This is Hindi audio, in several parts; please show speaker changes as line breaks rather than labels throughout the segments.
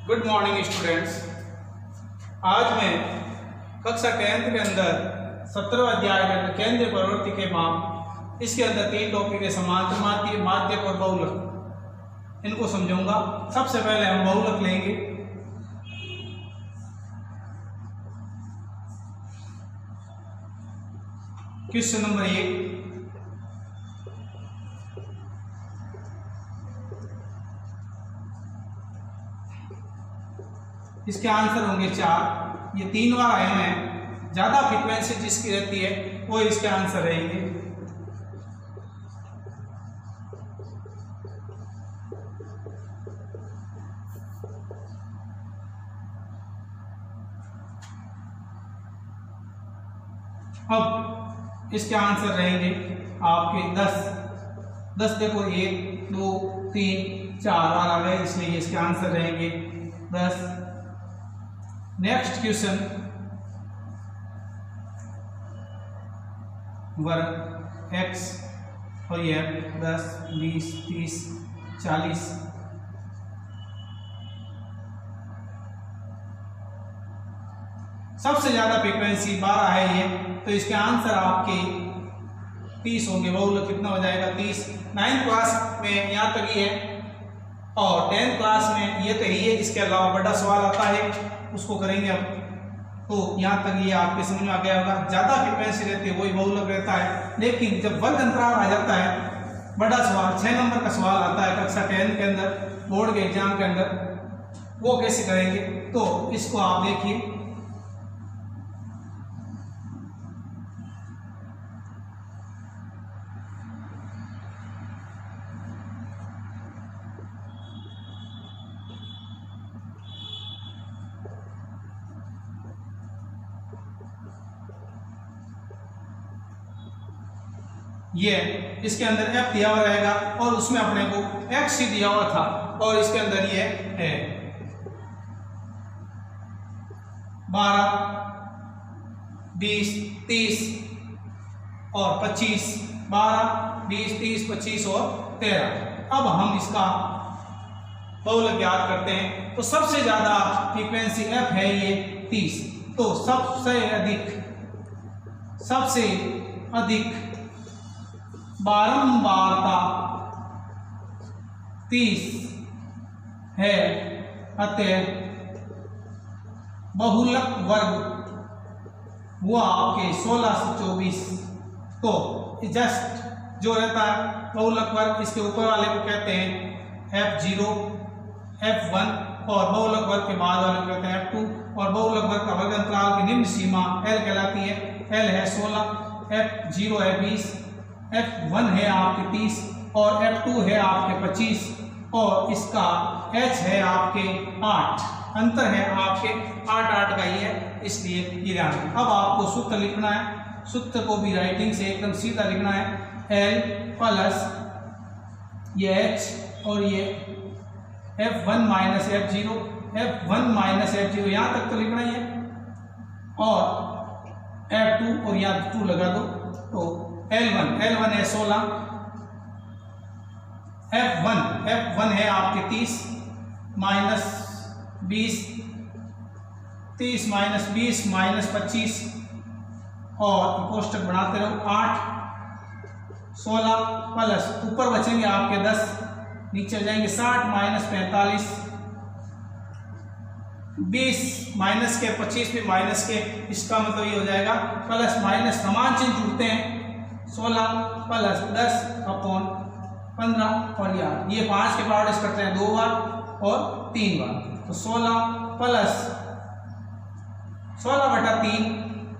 Good morning students. आज मैं कक्षा 10th के अंदर 17वें अध्याय के अंदर केंद्रीय प्रवृत्ति के माप, इसके अंदर 3 टॉपिक है, समांतर माध्य, माध्यक और बहुलक। इनको समझाऊंगा। सबसे पहले हम बहुलक लेंगे। क्वेश्चन नंबर 1, इसके आंसर होंगे 4। ये 3 बार आए हैं। ज्यादा फ्रीक्वेंसी जिसकी रहती है वो इसके आंसर रहेंगे। अब इसके आंसर रहेंगे आपके 10। देखो 1 2 3 4 आ गए, इसलिए इसके आंसर रहेंगे 10। नेक्स्ट क्वेश्चन, वर्ग x और ये 10 20 30 40। सबसे ज्यादा फ्रीक्वेंसी 12 है ये, तो इसके आंसर आपके 30 होंगे। बहुलक कितना हो जाएगा? 30। 9th क्लास में यहाँ तक ही है और 10th क्लास में ये तो ही है। इसके अलावा बड़ा सवाल आता है, उसको करेंगे हम। तो यहाँ तक ये आपके समझ में आ गया होगा। ज्यादा फ्रीक्वेंसी रहती है वही बहुलक रहता है, लेकिन जब वर्ग अंतराल आ जाता है, बड़ा सवाल 6 नंबर का सवाल आता है कक्षा 10 के अंदर, बोर्ड के एग्जाम के अंदर, वो कैसे करेंगे तो इसको आप देखिए। ये इसके अंदर f दिया हुआ रहेगा और उसमें अपने को x ही दिया हुआ था, और इसके अंदर ये है 12 20 30 और 25। 12 20 30 25 और 13। अब हम इसका बहुलक याद करते हैं। तो सबसे ज्यादा फ्रीक्वेंसी f है ये 30। तो सबसे अधिक बारंबारता 30 है, अतः बहुलक वर्ग हुआ आपके 16 से 24। तो जस्ट जो रहता है बहुलक वर्ग, इसके ऊपर वाले को कहते हैं F0 F1 और बहुलक वर्ग के बाद वाले को कहते हैं F2। और बहुलक वर्ग का वर्ग अंतराल की निम्न सीमा L कहलाती है। L है 16, F0 है 20, F1 है आपके 30 और F2 है आपके 25 और इसका H है आपके 8। अंतर है आपके 8 का ही है, इसलिए ये ध्यान रखें। अब आपको सूत्र लिखना है। सूत्र को भी राइटिंग से एकदम सीधा लिखना है। L प्लस ये H और ये F1 minus F0, F1 minus F0 यहाँ तक तो लिखना ही है, और F2 और यहाँ 2 लगा दो। तो L1 है 16, F1 है आपके 30 माइनस 20, 30 माइनस 20 माइनस 25 और कोष्टक बनाते रहो। 8 16 प्लस ऊपर बचेंगे आपके 10, नीचे हो जाएंगे 60 माइनस 45, 20 माइनस के 25 में माइनस के, इसका मतलब ये हो जाएगा प्लस माइनस समान चिन्ह जुड़ते हैं। 16 प्लस 10 अपॉन 15 और यार ये 5 के पावर करते हैं 2 बार और 3 बार। तो 16 प्लस 16/3।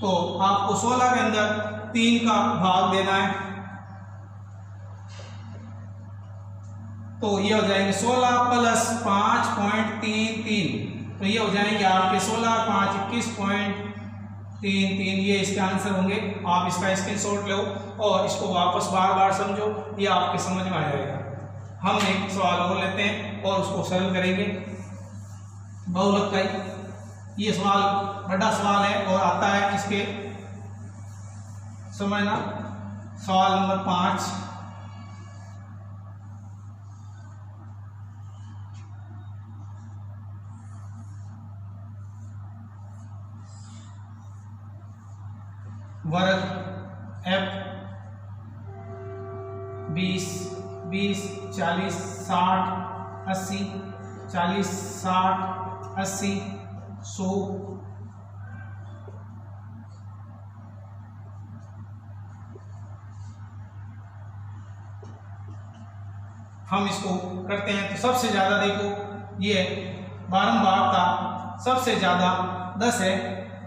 तो आपको 16 के अंदर 3 का भाग देना है। तो ये हो जाएंगे 16 प्लस 5.33। तो ये हो जाएंगे आपके 16 5 21.33। ये इसके आंसर होंगे। आप इसका स्क्रीनशॉट लो और इसको वापस बार बार समझो, ये आपके समझ में आ जाएगा। हम एक सवाल और लेते हैं और उसको सरल करेंगे। बहुलक का ये सवाल बड़ा सवाल है और आता है इसके समझना। सवाल नंबर 5, वर्ग f 20 20 40 60 80 40 60 80 100 हम इसको करते हैं। तो सबसे ज्यादा देखो ये बारंबारता सबसे ज्यादा 10 है,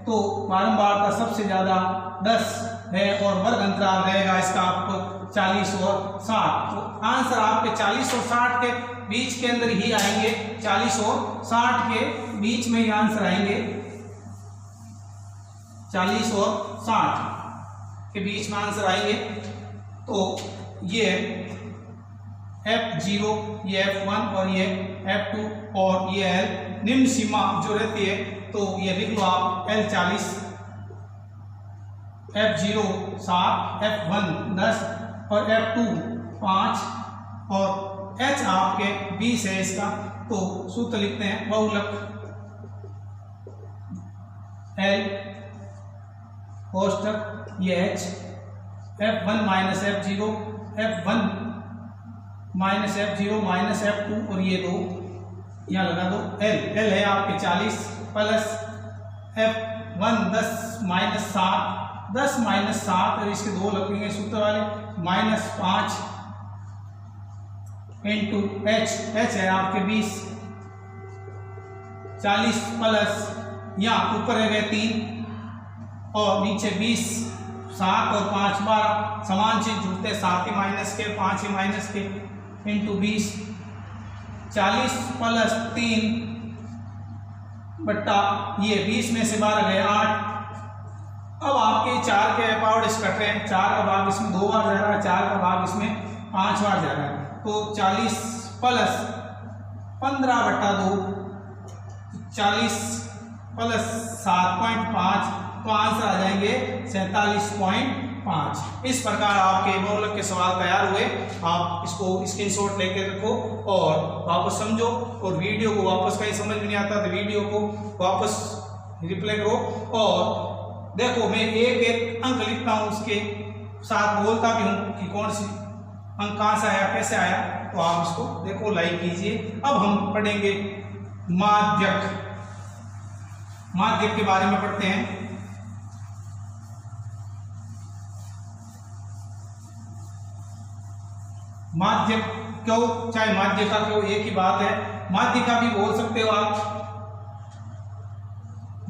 तो बारंबारता सबसे ज्यादा 10 है और वर्ग अंतराल रहेगा इसका आपको 40 और 60। तो आंसर आपके 40 और 60 के बीच के अंदर ही आएंगे, 40 और 60 के बीच में ही आंसर आएंगे, 40 और 60 के बीच में आंसर आएंगे। तो ये F0, ये F1 और ये F2 और ये L निम्न सीमा जो रहती है, तो ये लिख लो आप L40, F0 7, F1 10 और F2 5 और H आपके 20 है इसका। तो सूत्र लिखते हैं बहुलक L कोष्टक ये H F1 minus F0, F1 minus F0 minus F2 और ये 2 यहाँ लगा दो। L है आपके 40 प्लस F1 10 माइनस 7, 10 माइनस 7 और इसके 2 लगेंगे सूत्र वाले, माइनस 5 इंटू H है आपके 20, 40 प्लस यहाँ ऊपर है 3 और नीचे 20, 7 और 5 12 समान चीज जुड़ते, 7 ही माइनस के 5 ही माइनस के इंटू 20, 40 प्लस 3 बट्टा ये 20 में से 12 गए 8। अब आपके 4 के पावर्स कट रहे हैं, 4 का भाग इसमें 2 बार जा रहा है, 4 का भाग इसमें 5 बार जा रहा है। तो 40 प्लस 15 बट्टा 2, 40 प्लस 7.5, तो आंसर आ जाएंगे 47.5। इस प्रकार आपके बहुलक के सवाल तैयार हुए। आप इसको स्क्रीनशॉट लेके रखो और वापस समझो, और वीडियो को वापस कहीं समझ में नहीं आता तो वीडियो को वापस रिप्ले करो और देखो। मैं एक एक अंक लिखता हूँ, उसके साथ बोलता भी हूँ कि कौन सी अंक कहाँ से आया, कैसे आया, तो आप इसको देखो, लाइक कीजिए। अब हम पढ़ेंगे माध्यक। माध्यक के बारे में पढ़ते हैं। माध्यक क्यों, चाहे माध्यका क्यों, एक ही बात है। माध्यका भी बोल सकते हो आप,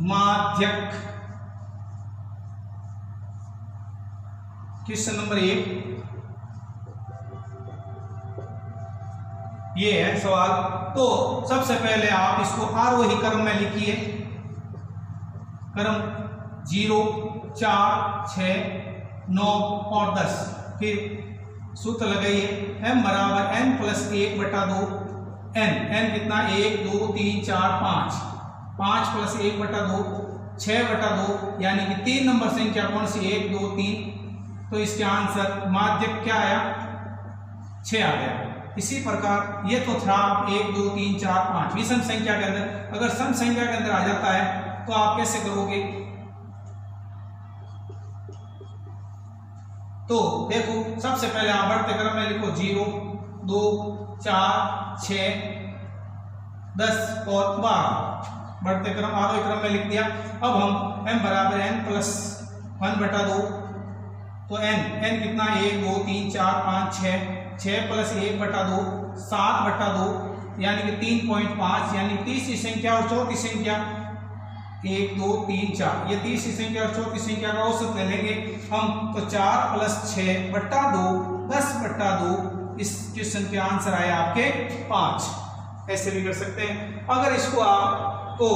माध्यक। क्वेश्चन नंबर 1 ये है सवाल। तो सबसे पहले आप इसको आरोही क्रम में लिखिए, क्रम 0, 4, 6, 9 और 10। फिर सूत्र लगाइए, m बराबर n प्लस 1/2 n कितना 1 2 3 4 5, 5 प्लस 1/2 6/2, यानी कि 3 नंबर संख्या कौन सी, 1 2 3। तो इसके आंसर माध्यक क्या आया, 6 आ गया। इसी प्रकार ये तो था 1 2 3 4 5 विषम संख्या के अंदर, अगर सम संख्या के अंदर आ जाता है तो आप कैसे करोगे। तो देखो, सबसे पहले आप बढ़ते क्रम में लिखो 0 2 4 6 10 और 12, बढ़ते क्रम आरोही क्रम में लिख दिया। अब हम m बराबर n प्लस 1/2, तो n कितना 1 2 3 4 5 6 प्लस 1/2 7/2, यानी कि 3.5, यानी तीसरी संख्या और चौथी संख्या 1 2 3 4, ये तीसरी संख्या और चौथी संख्या का औसत ले लेंगे हम। तो 4 प्लस 6/2 10/2, इस क्वेश्चन के आंसर आए आपके 5। ऐसे भी कर सकते हैं। अगर इसको आपको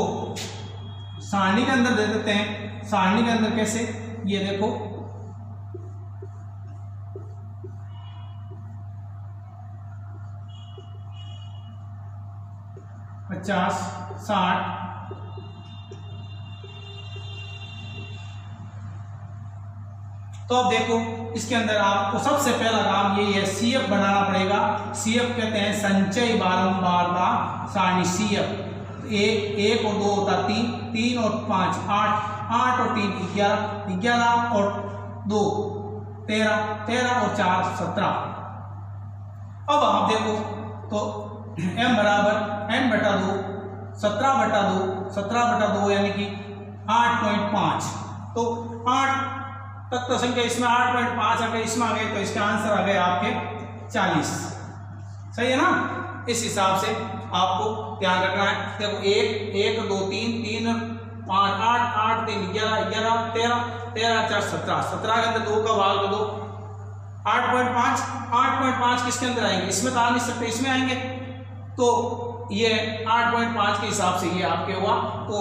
सारणी के अंदर दे देते हैं, सारणी के अंदर कैसे, ये देखो 50 60, तो अब देखो इसके अंदर आपको सबसे पहला काम यही है, सीएफ बनाना पड़ेगा। सीएफ कहते हैं संचय बारंबारता सारणी। सीएफ 1 1 और 2 होता 3 3 और 5 8, 8 और 3 11, 11 और 2 13, 13 और 4 17। अब आप देखो तो m बराबर n बटा 2 17 बटा 2 17 बटा 2 यानी कि 8.5। तो 8 तक तो संख्या इसमें 8.5 आ गए, इसमें आ गए, तो इसका आंसर आ गए आपके 40। सही है ना। इस हिसाब से आपको ध्यान रखना है। देखो 1 1 2 3 3 5 8 8 3 11 11 13 13 4 17 17 के अंदर 2 का भाग दो 8.5 8.5 किसके अंदर आएंगे, इसमें तो आ नहीं सकते, इसमें आएंगे। तो ये 8.5 के हिसाब से ये आपके हुआ, तो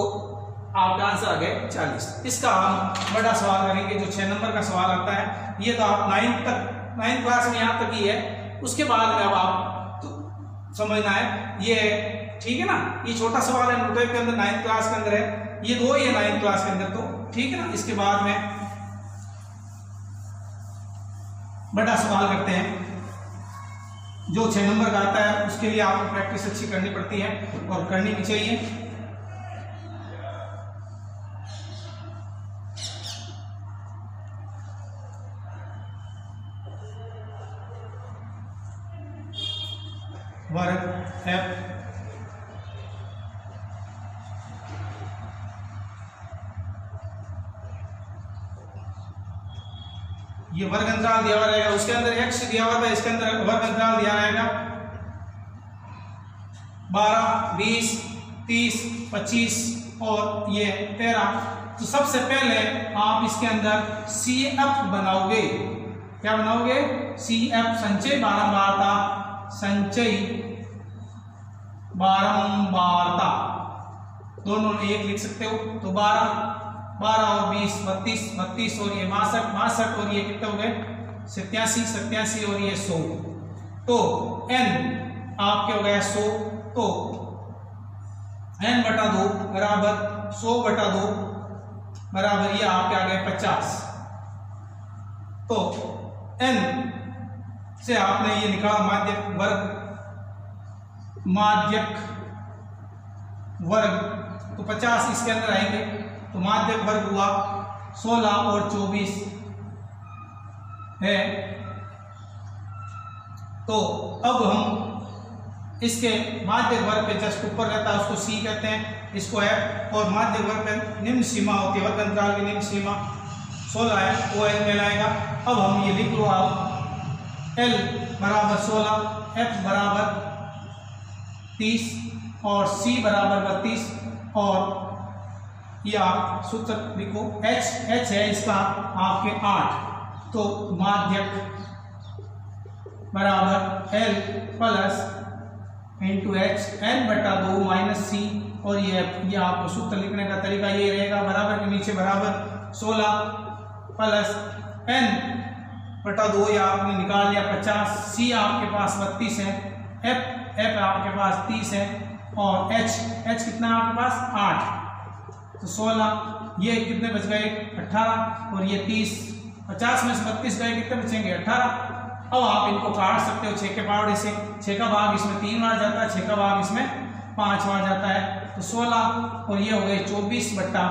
आपका आंसर आ गया 40। इसका हम बड़ा सवाल करेंगे जो 6 नंबर का सवाल आता है। ये तो आप 9th क्लास में यहाँ तक ही है, उसके बाद में अब आप तो समझना है ये, ठीक है ना। ये छोटा सवाल है नोट के अंदर 9th क्लास के अंदर है, ये 2 ही है 9th क्लास के अंदर, तो ठीक है ना। इसके बाद में बड़ा सवाल करते हैं जो 6 नंबर का आता है। उसके लिए आपको प्रैक्टिस अच्छी करनी पड़ती है और करनी भी चाहिए। वर्ग f ये वर्ग अंतराल दिया हुआ रहेगा, उसके अंदर x दिया हुआ था, इसके अंदर वर्ग अंतराल दिया रहेगा 12 20 30 25 और ये 13। तो सबसे पहले आप इसके अंदर CF बनाओगे। क्या बनाओगे? CF संचय बारंबारता, संचय बारंबारता दोनों एक लिख सकते हो। तो 12 12 और 20 32 32 और ये 62 62 और ये कितने हो गए 87 87 और ये 100। तो n आपके हो गया 100। तो n बटा 2 बराबर 100 बटा 2 बराबर ये आपके आ गए 50। तो n से आपने ये निकाला माध्यक वर्ग, माध्यक वर्ग, तो 50 इसके अंदर आएंगे। तो माध्यक वर्ग हुआ 16 और 24 है। तो अब हम इसके माध्यक वर्ग पे जस्ट ऊपर रहता है उसको C कहते हैं, इसको F, और माध्यक वर्ग पे निम्न सीमा होती है, वर्ग अंतराल की निम्न सीमा 16 है, वो L में लाएगा। अब हम ये लिख लो आप L बराबर 16, F बराबर 30 और C बराबर 32 और ये आप सूत्र लिखो H है इसका आपके 8। तो माध्यक बराबर L plus into H n बटा 2 माइनस C और ये आपको सूत्र लिखने का तरीका ये रहेगा, बराबर के नीचे बराबर 16 प्लस n बटा 2 ये आपने निकाल लिया 50, C आपके पास 32 है, F आपके पास 30 है और H कितना है आपके पास 8। तो 16 ये कितने बच गए 18 और ये 30, 50 में से 32 गए, कितने बचेंगे 18। अब आप इनको काट सकते हो 6 के पावड़े से, 6 का भाग इसमें 3 बार जाता है, 6 का भाग इसमें 5 बार जाता है। तो 16 और ये हो गए 24 बट्टा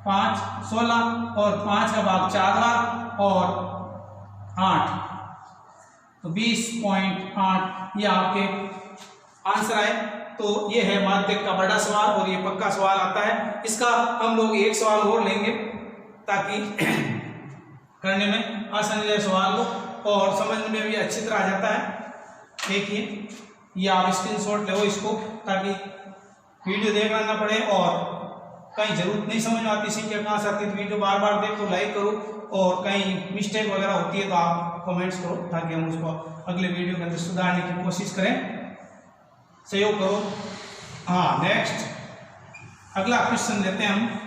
5, 16 और 5 का भाग 4 बार और 8, तो 20.8 ये आपके आंसर आए। तो ये है माध्यक का बड़ा सवाल और ये पक्का सवाल आता है। इसका हम लोग एक सवाल और लेंगे ताकि करने में आसानी रहे सवाल को और समझने में भी अच्छी तरह आ जाता है। देखिए ये आप स्क्रीनशॉट लो इसको, ताकि वीडियो देखना ना पड़े और कहीं जरूरत नहीं समझ में आती संख्या कहाँ से आती है तो वीडियो बार बार देखो, लाइक करो, और कहीं मिस्टेक वगैरह होती है तो आप कमेंट्स करो ताकि हम उसको अगले वीडियो के अंदर सुधारने की कोशिश करें। सहयोग करो। हाँ, नेक्स्ट अगला क्वेश्चन लेते हैं हम।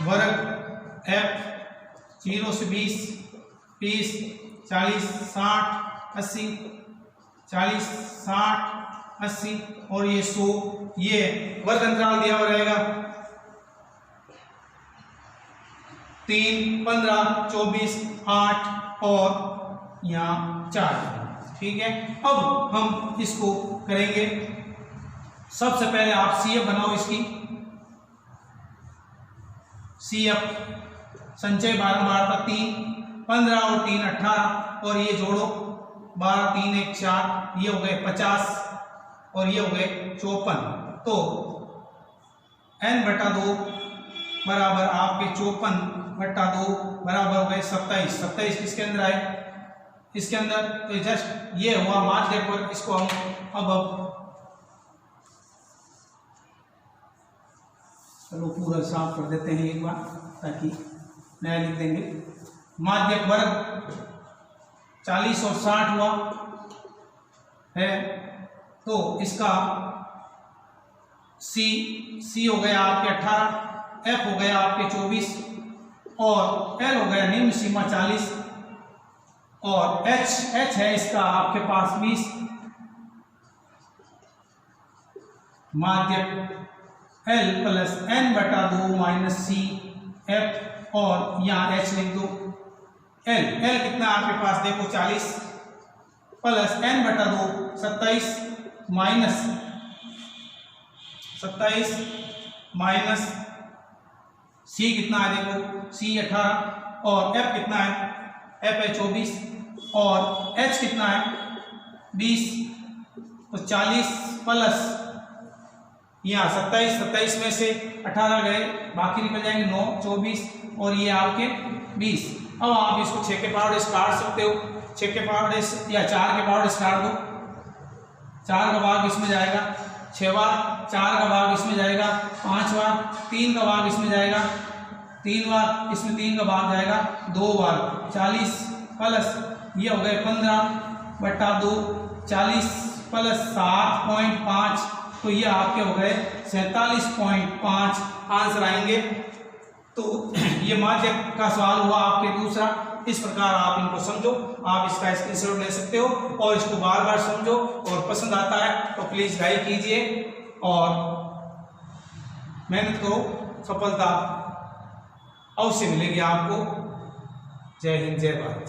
वर्ग f 0 से 20 30 40 60 80 40 60 80 और ये 100, ये वर्ग अंतराल दिया हुआ रहेगा 3, 15, 24, 8 और यहाँ 4। ठीक है, अब हम इसको करेंगे। सबसे पहले आप CF बनाओ इसकी। CF संचय 12 12 का 3, 15 और 3 18 और ये जोड़ो 12 3 1 4, ये हो गए 50 और ये हो गए 54। तो n/2 बराबर आपके 54/2 बराबर हो गए 27। 27 किसके अंदर आए? इसके अंदर। तो जस्ट ये हुआ माध्य पर। इसको हम अब चलो पूरा साफ कर देते हैं एक बार, ताकि नया लिख देंगे। माध्य वर्ग 40 और 60 हुआ है। तो इसका C हो गया आपके 18, F हो गया आपके 24 और L हो गया निम्न सीमा 40 और H है इसका आपके पास 20। माध्य L plus n/2 minus CF और यहाँ H लिख दो। L कितना आपके पास देखो 40 प्लस n/2 27 माइनस C कितना है देखो C 18 और F कितना है? F है 24 और H कितना है 20। तो 40 प्लस यहाँ 27 में से 18 गए, बाकी निकल जाएंगे 9 24 और ये आपके 20। अब आप इसको 6 के पावर से काट सकते हो। 6 के पावर से या 4 के पावर से काट दो। 4 का भाग इसमें जाएगा 6 बार, 4 का भाग इसमें जाएगा 5 बार, 3 का भाग इसमें जाएगा 3 बार, इसमें 3 का भाग जाएगा 2 बार। 40 प्लस ये हो गए 15/2, 40 प्लस 7.5, तो ये आपके हो गए 47.5 आंसर आएंगे। तो ये माध्य का सवाल हुआ आपके दूसरा। इस प्रकार आप इनको समझो, आप इसका स्क्रीनशॉट ले सकते हो और इसको बार बार समझो, और पसंद आता है तो प्लीज लाइक कीजिए और मेहनत करो, सफलता अवश्य मिलेगी आपको। जय हिंद, जय भारत।